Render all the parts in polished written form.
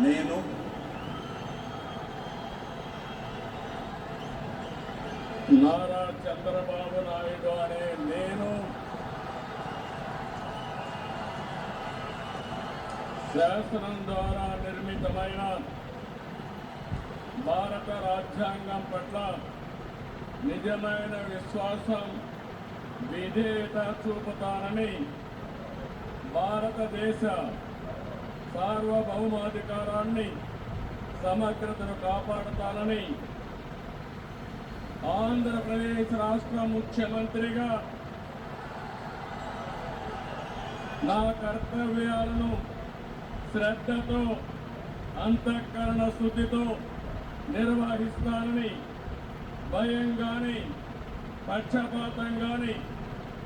నేను నారా చంద్రబాబు నాయుడు అనే నేను శాసనం ద్వారా నిర్మితమైన భారత రాజ్యాంగం పట్ల నిజమైన విశ్వాసం విధేయత చూపుతానని, భారతదేశ సార్వభౌమాధికారాన్ని సమగ్రతను కాపాడుతానని ఆంధ్రప్రదేశ్ రాష్ట్ర ముఖ్యమంత్రిగా నా కర్తవ్యాలను శ్రద్ధతో అంతఃకరణ శుద్ధితో నిర్వహిస్తానని, భయం కానీ పక్షపాతం కానీ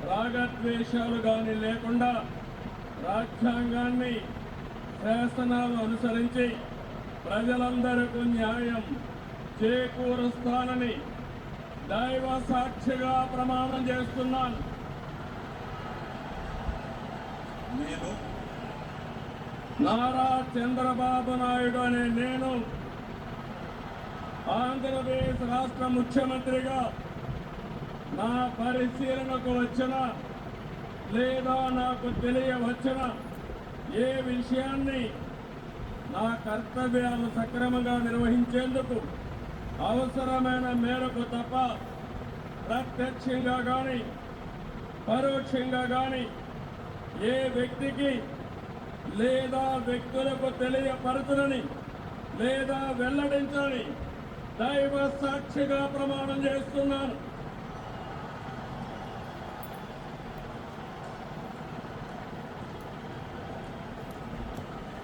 రాగద్వేషాలు కానీ లేకుండా రాజ్యాంగాన్ని శాసనాలు అనుసరించి ప్రజలందరికీ న్యాయం చేకూరుస్తానని దైవ సాక్షిగా ప్రమాణం చేస్తున్నాను. నేను నారా చంద్రబాబు నాయుడు అనే నేను ఆంధ్రప్రదేశ్ రాష్ట్ర ముఖ్యమంత్రిగా నా పరిశీలనకు వచ్చిన లేదా నాకు తెలియవచ్చిన ఏ విషయాన్ని నా కర్తవ్యాలు సక్రమంగా నిర్వహించేందుకు అవసరమైన మేరకు తప్ప ప్రత్యక్షంగా కానీ పరోక్షంగా కానీ ఏ వ్యక్తికి లేదా వ్యక్తులకు తెలియపరచునని లేదా వెల్లడించని దైవ సాక్షిగా ప్రమాణం చేస్తున్నాను.